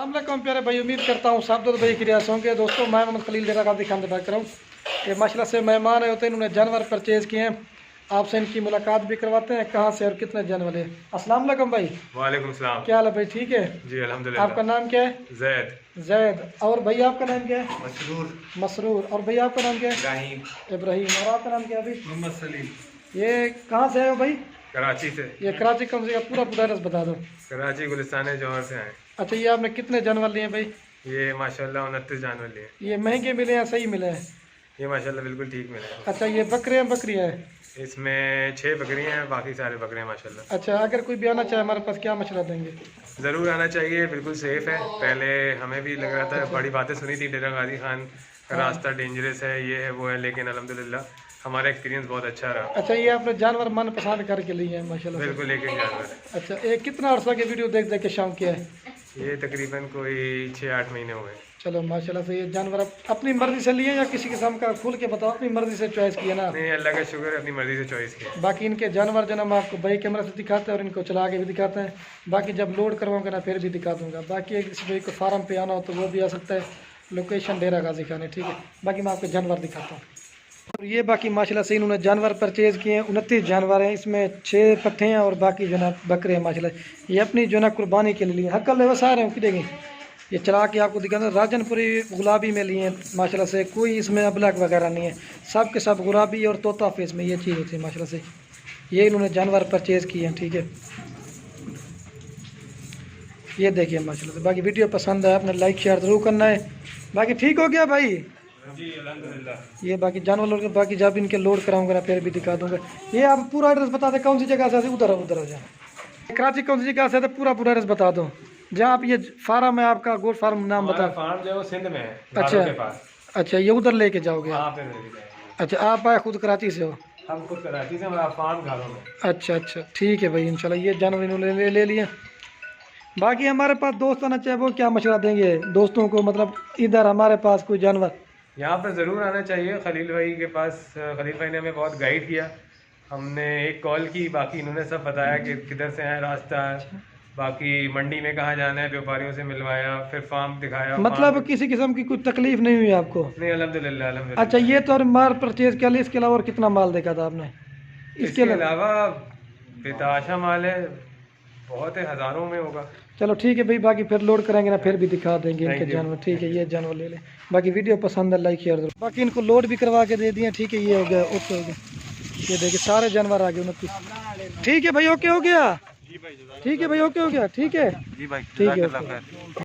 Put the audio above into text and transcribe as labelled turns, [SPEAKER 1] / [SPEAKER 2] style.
[SPEAKER 1] अस्सलाम वालेकुम प्यारे भाई, उम्मीद करता हूँ सब भाई की रियासत होंगे। दोस्तों मैं मोहम्मद खलील डेरा गाजी खान बात कर रहा हूँ। ये माशाल्लाह से मेहमान आए होते हैं, इन्होंने जानवर परचेज़ किए हैं। आपसे इनकी मुलाकात भी करवाते हैं, कहाँ से और कितने जानवर है। अस्सलाम वालेकुम भाई।
[SPEAKER 2] वालेकुम सलाम।
[SPEAKER 1] क्या हाल है भाई, ठीक है
[SPEAKER 2] जी अल्हम्दुलिल्लाह।
[SPEAKER 1] आपका नाम क्या है?
[SPEAKER 2] जैद।
[SPEAKER 1] जैद। और भाई आपका नाम क्या है?
[SPEAKER 2] मसरूर।
[SPEAKER 1] मसरूर। और भाई आपका नाम क्या है?
[SPEAKER 2] इब्राहिम।
[SPEAKER 1] इब्राहिम। और आपका नाम क्या है भाई?
[SPEAKER 2] मोहम्मद सलीम।
[SPEAKER 1] ये कहाँ से आए हो भाई?
[SPEAKER 2] कराची से।
[SPEAKER 1] ये कराची कम से कम पूरा एड्रेस बता दो।
[SPEAKER 2] कराची गुलिस्तान जौहर से आए।
[SPEAKER 1] अच्छा, ये आपने कितने जानवर लिए भाई?
[SPEAKER 2] ये माशाल्लाह 29 जानवर लिए।
[SPEAKER 1] ये महंगे मिले हैं सही मिले हैं?
[SPEAKER 2] ये माशाल्लाह बिल्कुल ठीक मिले।
[SPEAKER 1] अच्छा, ये बकरे हैं बकरियाँ हैं?
[SPEAKER 2] इसमें 6 बकरियां हैं, बाकी सारे बकरे हैं माशाल्लाह।
[SPEAKER 1] अच्छा, अगर कोई भी आना चाहे हमारे पास क्या मशवरा देंगे?
[SPEAKER 2] ज़रूर आना चाहिए, बिल्कुल सेफ़ है। पहले हमें भी लग रहा था, बड़ी बातें सुनी थी डेरा गाजी खान का रास्ता डेंजरस है, ये है वो है, लेकिन अल्हम्दुलिल्लाह हमारा एक्सपीरियंस बहुत अच्छा रहा।
[SPEAKER 1] अच्छा, ये आपने जानवर मन पसंद करके लिए हैं माशाल्लाह से।
[SPEAKER 2] बिल्कुल एक एक जानवर है।
[SPEAKER 1] अच्छा, ये कितना अर्सा के वीडियो देख देख के शौक किया है?
[SPEAKER 2] ये तकरीबन कोई 6-8 महीने हुए।
[SPEAKER 1] चलो माशाल्लाह से। ये जानवर आप अपनी मर्जी से लिए या किसी किस्म का खुल के बताओ, अपनी मर्जी से चॉइस किया ना?
[SPEAKER 2] नहीं, अल्लाह का शुक्र है, अपनी मर्जी से चॉइस किया।
[SPEAKER 1] बाकी इनके जानवर जो ना मैं आपको भाई कैमरा से दिखाते हैं और इनको चला के भी दिखाते हैं। बाकी जब लोड करवाऊंगा ना फिर भी दिखा दूंगा। बाकी किसी भाई को फार्म पे आना हो तो वो भी आ सकता है। लोकेशन डेरा गाजी खान है, ठीक है। बाकी मैं आपको जानवर दिखाता हूँ। और ये बाकी माशाल्लाह से इन्होंने जानवर परचेज़ किए हैं। 29 जानवर हैं, इसमें 6 पट्ठे हैं और बाकी जो ना बकरे हैं माशाल्लाह। ये अपनी जो ना कुर्बानी के लिए हक्कल है वो सारे हैं कि ये चला के आपको दिखाना। राजनपुरी गुलाबी में लिए हैं माशाल्लाह से, कोई इसमें अबलक वगैरह नहीं है, सब के सब गुलाबी और तोता फेस में ये चीज़ होती है माशाल्लाह से। ये इन्होंने जानवर परचेज़ किए हैं, ठीक है। ये देखिए माशाल्लाह से। बाकी वीडियो पसंद है आपने लाइक शेयर ज़रूर करना है। बाकी ठीक हो गया भाई
[SPEAKER 2] जी अल्हम्दुलिल्लाह।
[SPEAKER 1] ये बाकी जानवर लोग बाकी जब इनके लोड कराऊंगा ना फिर भी दिखा दूंगा। ये आप पूरा एड्रेस बता दें कौन सी जगह से? उधर हो जाए कराची कौन सी जगह से? तो पूरा एड्रेस बता दो जहाँ आप ये फार्म है आपका, गोट फार्म नाम बता।
[SPEAKER 2] फार्म जो है वो सिंध में है,
[SPEAKER 1] अच्छा
[SPEAKER 2] के पास।
[SPEAKER 1] अच्छा, ये उधर लेके जाओगे?
[SPEAKER 2] वहाँ पे लेके जाएंगे।
[SPEAKER 1] अच्छा, आप आए खुद कराची से हो?
[SPEAKER 2] हम खुद कराची से, हमारा फार्म घरों में।
[SPEAKER 1] अच्छा अच्छा, ठीक है भाई। इंशाल्लाह ये जानवर इन्होंने ले लिए। बाकी हमारे पास दोस्त आना चाहे वो क्या मशवरा देंगे दोस्तों को, मतलब इधर हमारे पास कोई जानवर?
[SPEAKER 2] यहाँ पर ज़रूर आना चाहिए खलील भाई के पास। खलील भाई ने हमें बहुत गाइड किया। हमने एक कॉल की, बाकी इन्होंने सब बताया कि किधर से है रास्ता है, बाकी मंडी में कहाँ जाना है, व्यापारियों से मिलवाया, फिर फार्म दिखाया।
[SPEAKER 1] मतलब किसी किस्म की कोई तकलीफ नहीं हुई आपको?
[SPEAKER 2] नहीं अल्हम्दुलिल्लाह अल्हम्दुलिल्लाह।
[SPEAKER 1] अच्छा, ये तो और माल परचेज किया, इसके अलावा और कितना माल देखा था आपने?
[SPEAKER 2] इसके अलावा बेताशा माल है, बहुत है, हज़ारों में होगा।
[SPEAKER 1] चलो ठीक है भाई, बाकी फिर लोड करेंगे ना फिर भी दिखा देंगे इनके जानवर, ठीक है। ये जानवर ले लें। बाकी वीडियो पसंद है लाइक शेयर। बाकी इनको लोड भी करवा के दे दिए, ठीक है। ये हो गया, ओके हो गया। ये देखिए सारे जानवर आ गए 29, ठीक है भाई। ओके हो गया, ठीक है भाई। ओके हो गया, ठीक है,
[SPEAKER 2] जी भाई,
[SPEAKER 1] ठीक है।